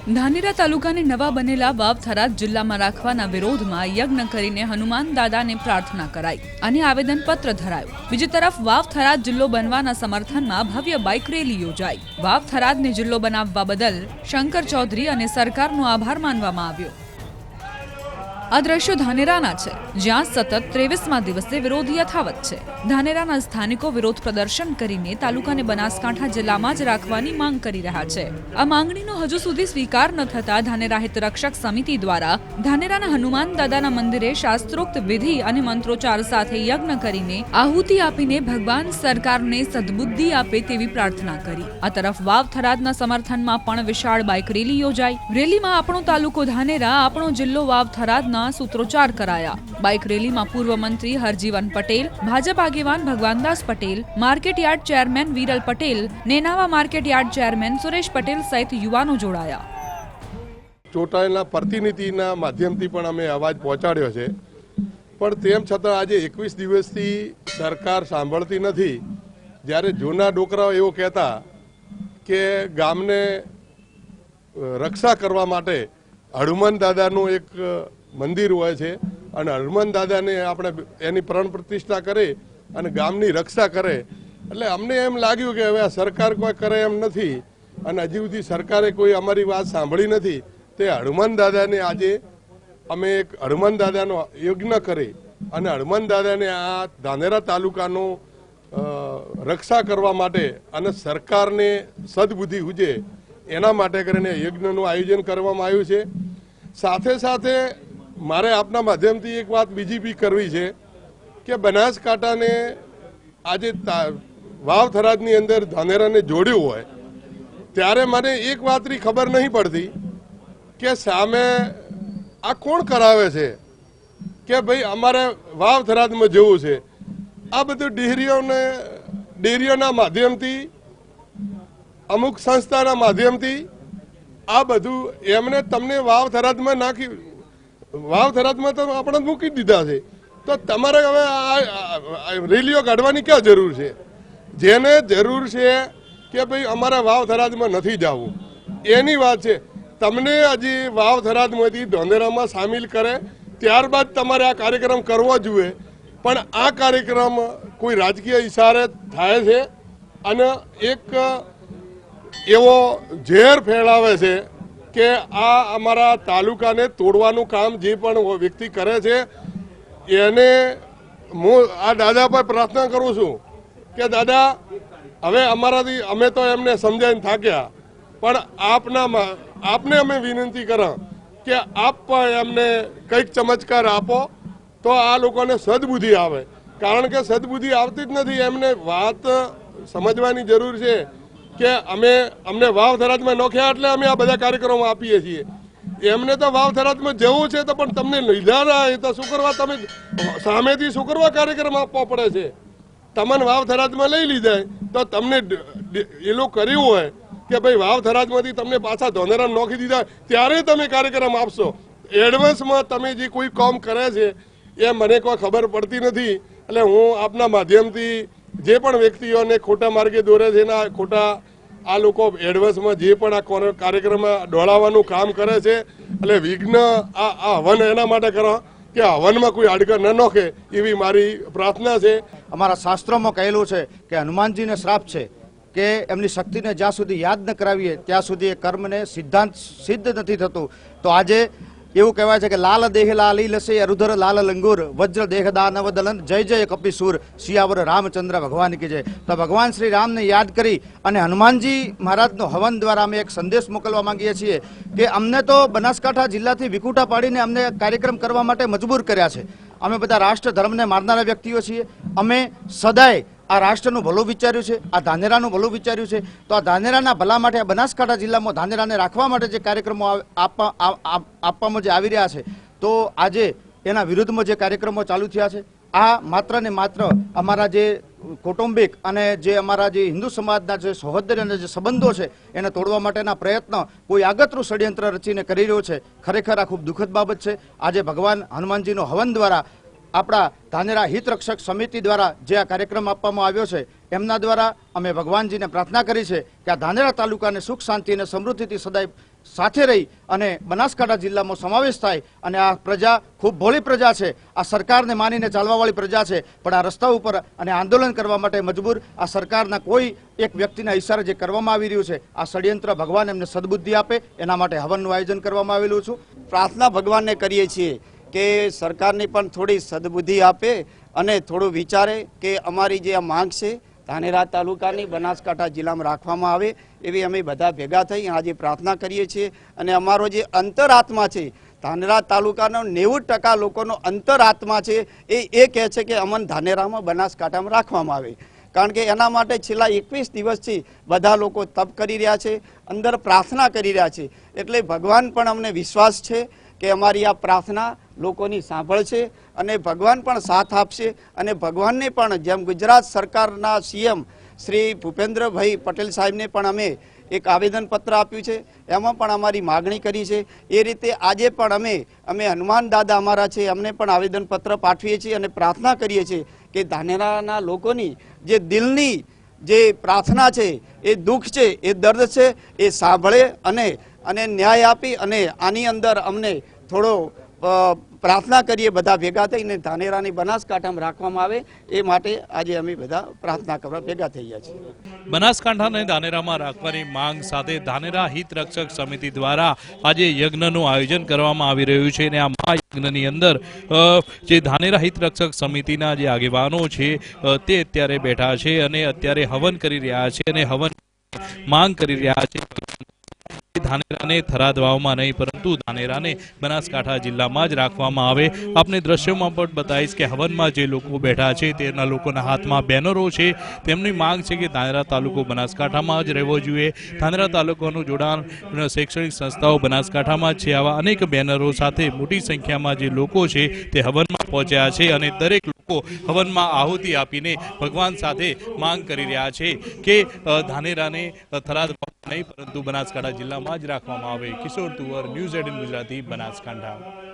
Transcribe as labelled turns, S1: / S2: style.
S1: ધાનેરા તાલુકાને નવા બનેલા વાવ થરાદ જિલ્લામાં રાખવાના વિરોધમાં યજ્ઞ કરીને હનુમાન દાદાને પ્રાર્થના કરાઈ અને આવેદનપત્ર ધરાયું। બીજી તરફ વાવ થરાદ જિલ્લો બનવાના સમર્થનમાં ભવ્ય બાઇક રેલી યોજાઈ। વાવ થરાદને જિલ્લો બનાવવા બદલ શંકર ચૌધરી અને સરકારનો આભાર માનવામાં આવ્યો। આ દ્રશ્યો ધાનેરાના છે, જ્યાં સતત 23મા દિવસે વિરોધ યથાવત છે। ધાનેરાના સ્થાનિકો વિરોધ પ્રદર્શન કરીને તાલુકાને બનાસકાંઠા જિલ્લામાં જ રાખવાની માંગ કરી રહ્યા છે। આ માંગણીનો હજુ સુધી સ્વીકાર ન થતા ધાનેરા હિતરક્ષક સમિતિ દ્વારા ધાનેરાના હનુમાન દાદાના મંદિરે શાસ્ત્રોક્ત વિધિ અને મંત્રોચ્ચાર સાથે યજ્ઞ કરીને આહુતિ આપીને ભગવાન સરકારને સદબુદ્ધિ આપે તેવી પ્રાર્થના કરી। આ તરફ વાવ થરાદના સમર્થનમાં પણ વિશાળ બાઇક રેલી યોજાઈ। રેલીમાં આપણો તાલુકો ધાનેરા, આપણો જિલ્લો વાવ થરાદ सूत्रोच्चार कराया। बाइक रेली में पूर्व मंत्री हरजीवन पटेल, भाजप आगेवान Bhagwandas Patel, market yard chairman Viral Patel, Nenava market yard chairman Suresh Patel सहित युवानो जोड़ाया।
S2: चूंटायेला प्रतिनिधिना माध्यमथी पण अमे अवाज पहोंचाड्यो छे, पण तेम छतां आजे 21 दिवसथी सरकार सांभळती नथी। ज्यारे जूना डोकराओ एवो कहेता के गामने रक्षा करवा माटे हनुमान दादानुं एक मंदिर होय छे अने हनुमान दादा ने आपणे एनी प्राण प्रतिष्ठा करे अने गामनी रक्षा करे। एटले अमने एम लाग्युं के हवे सरकार कोई करे एम नथी अने हजी सुधी सरकारे कोई अमारी वात सांभळी नथी। ते हनुमान दादा ने आजे अमे एक हनुमान दादानो यज्ञ करे अने हनुमान दादा ने आ धानेरा तालुकानो रक्षा करवा माटे अने सरकारने सदबुद्धि हुजे एना माटे करीने यज्ञनुं आयोजन करवामां आव्युं छे। साथे साथे मारे आपना माध्यमथी एक बात बीजी भी करवी छे के बनासकांठा ने आज वाव थरादनी अंदर धानेरा ने जोड्યું હોય ત્યારે મને એક વાતની ખબર નહીં પડતી કે સામે આ કોણ કરાવે છે કે ભાઈ અમારે વાવ થરાદમાં જવું છે। આ બધું ડેરીઓના માધ્યમથી અમુક સંસ્થાના માધ્યમથી આ બધું એમને તમને વાવ થરાદમાં નાખી वाव थराद में तो अपने मूकी दीधा है, तो तमारे हवे रेलियो काढवानी क्या जरूर है? जेने जरूर है कि भाई अमारा वाव थराद में नहीं जावुं एनी बात है। तमने हजी वाव थराद में धानेरा में शामिल करे त्यारबाद तमारे आ कार्यक्रम करवो जोईए, पण आ कार्यक्रम कोई राजकीय इशारे थाय छे अने एक एवो झेर फैलावे छे के आ अमारा तालुका ने तोड़वानुं काम जे पण व्यक्ति करे छे एने हूँ आ दादा पर प्रार्थना करूँ छूं के दादा हवे अमाराथी अमे तो एमने समजाईने थाक्या, पण आपने अमे विनंती करा के आप एमने कंईक चमत्कार आपो तो आ लोकोने सदबुद्धि आवे, कारण के सदबुद्धि आवती ज नथी। एमने वात समजवानी जरूर छे के अमने वाव थराद में नोख्या एटले अमे आ बधा कार्यक्रमो आपीए छीए। एमने तो वाव थराद में जवुं छे तो पण तमने लीधा नहीं तो शुं करवा तमे सामेथी शुं करवा कार्यक्रम आपवो पड़े छे। तमने वाव थराद में लई लीधा तो तमने एलो कर्युं होय के भाई वाव थराद मांथी तमने पाछा धानेरा नोखी दीधा त्यारे तमे कार्यक्रम आपशो। एडवांस में तमे जे कोई काम करे छे ए मने कोई खबर पड़ती नथी। एटले हूँ आपना माध्यमथी जे पण व्यक्तिओने खोटा मार्गे दोरे छे ने खोटा आ लोको एडवांस में जे पण आ कार्यक्रम डोळावानुं काम करे छे એટલે વિઘ્ન આ હવન એના માટે કરો કે હવનમાં કોઈ આડકર ન નોખે એવી મારી પ્રાર્થના છે।
S3: અમારા શાસ્ત્રોમાં કહેલું છે કે હનુમાનજીને શ્રાપ છે કે એમની શક્તિને જ્યાં સુધી યાદ ન કરાવીએ ત્યાં સુધી એ કર્મને સિદ્ધાંત સિદ્ધ નથી થતું। તો આજે એવું કહેવાય છે કે લાલ દેહ લાલી લસે અરુધર લાલ લંગુર વજ્ર દેહ દાનવ દલન જય જય કપિસુર સિયાવર રામચંદ્ર ભગવાન की जय। तो भगवान श्री राम ने याद करी अने हनुमानजी महाराजनो हवन द्वारा अमे एक संदेश मोकलवा मांगीए छीए कि अमने तो बनासकांठा जिल्लाथी विकूटा पाडीने अमने कार्यक्रम करवा माटे मजबूर कर्या छे। अमे बधा राष्ट्र धर्मने मारनारा व्यक्तिओ छीए। अमे सदाय आ राष्ट्रનું ભલું વિચાર્યું છે, આ ધાનેરાનું ભલું વિચાર્યું છે। તો આ ધાનેરાના ભલા માટે આ બનાસકાંઠા જિલ્લામાં ધાનેરાને રાખવા માટે જે કાર્યક્રમો આપવામાં જે આવી રહ્યા છે તો આજે એના વિરુદ્ધમાં જે કાર્યક્રમો ચાલુ થયા છે આ માત્ર ને માત્ર અમારા જે કૌટુંબિક અને જે અમારા જે હિન્દુ સમાજના જે સહોદરી અને જે સંબંધો છે એને તોડવા માટેના પ્રયત્ન કોઈ આગતરું ષડયંત્ર રચીને કરી રહ્યો છે। ખરેખર આ ખૂબ દુઃખદ બાબત છે। આજે ભગવાન હનુમાનજીનો હવન દ્વારા આપણા ધાનેરા હિતરક્ષક સમિતિ દ્વારા જે આ કાર્યક્રમ આપવામાં આવ્યો છે એમના દ્વારા અમે ભગવાનજીને પ્રાર્થના કરી છે કે આ ધાનેરા તાલુકાને સુખ શાંતિ અને સમૃદ્ધિથી સદાય સાથે રહી અને બનાસકાંઠા જિલ્લામાં સમાવેશ થાય અને આ પ્રજા ખૂબ ભોળી પ્રજા છે, આ સરકારને માનીને ચાલવાવાળી પ્રજા છે, પણ આ રસ્તા ઉપર અને આંદોલન કરવા માટે મજબૂર આ સરકારના કોઈ એક વ્યક્તિના ઇશારે જે કરવામાં આવી રહ્યું છે આ ષડયંત્ર ભગવાન એમને સદબુદ્ધિ આપે એના માટે હવનનું આયોજન કરવામાં આવેલું છું.
S4: પ્રાર્થના ભગવાનને કરીએ છીએ કે સરકારની પણ થોડી સદબુદ્ધિ આપે અને થોડું વિચારે કે અમારી જે આ માંગ છે ધાનેરા તાલુકાની બનાસકાંઠા જિલ્લામાં રાખવામાં આવે એવી અમે બધા ભેગા થઈ આજે પ્રાર્થના કરીએ છીએ. અને અમારો જે અંતરાત્મા છે ધાનેરા તાલુકાનો 90% લોકોનો અંતરાત્મા છે એ કહે છે કે અમને ધાનેરામાં બનાસકાંઠામાં રાખવામાં આવે, કારણ કે એના માટે છેલ્લા 21 દિવસથી બધા લોકો તપ કરી રહ્યા છે, અંદર પ્રાર્થના કરી રહ્યા છે. એટલે ભગવાન પણ અમને વિશ્વાસ છે કે અમારી આ પ્રાર્થના લોકોની સાંભળશે અને ભગવાન પણ સાથ આપશે. અને ભગવાનને પણ જેમ ગુજરાત સરકારના સીએમ શ્રી ભૂપેન્દ્રભાઈ પટેલ સાહેબને પણ અમે એક આવેદનપત્ર આપ્યું છે, એમાં પણ અમારી માગણી કરી છે. એ રીતે આજે પણ અમે હનુમાન દાદા અમારા છે એમને પણ આવેદનપત્ર પાઠવીએ છીએ અને પ્રાર્થના કરીએ છીએ કે ધાનેરાના લોકોની જે દિલની જે પ્રાર્થના છે, એ દુઃખ છે, એ દર્દ છે, એ સાંભળે અને ન્યાય આપી અને આની અંદર અમને થોડો પ્રાર્થના કરીએ બધા ભેગા થઈને ધાનેરાની બનાસકાંઠામાં રાખવામાં આવે એ માટે આજે અમે બધા પ્રાર્થના કરવા ભેગા થયા છીએ.
S5: બનાસકાંઠાને ધાનેરામાં રાખવાની માંગ સાથે ધાનેરા હિત રક્ષક સમિતિ દ્વારા આજે યજ્ઞનું આયોજન કરવામાં આવી રહ્યું છે અને આ મહાયજ્ઞની અંદર જે ધાનેરા હિત રક્ષક સમિતિના જે આગેવાનો છે તે અત્યારે બેઠા છે અને અત્યારે હવન કરી રહ્યા છે અને હવન માંગ કરી રહ્યા છે ધાનેરાને થરાદ વાવમાં નહીં પરંતુ ધાનેરાને બનાસકાંઠા જિલ્લામાં જ રાખવામાં આવે. આપને દ્રશ્યોમાં પણ બતાવીશ કે હવનમાં જે લોકો બેઠા છે તેના લોકોના હાથમાં બેનરો છે. તેમની માંગ છે કે ધાનેરા તાલુકો બનાસકાંઠામાં જ રહેવો જોઈએ. ધાનેરા તાલુકાનું જોડાણ શૈક્ષણિક સંસ્થાઓ બનાસકાંઠામાં જ છે. આવા અનેક બેનરો સાથે મોટી સંખ્યામાં જે લોકો છે તે હવનમાં પહોંચ્યા છે અને દરેક લોકો હવનમાં આહુતિ આપીને ભગવાન સાથે માંગ કરી રહ્યા છે કે ધાનેરાને થરાદ નહીં પરંતુ બનાસકાંઠા જિલ્લામાં જ રાખવામાં આવે. કિશોર તુવર, ન્યૂઝ 18 ગુજરાતી, બનાસકાંઠા.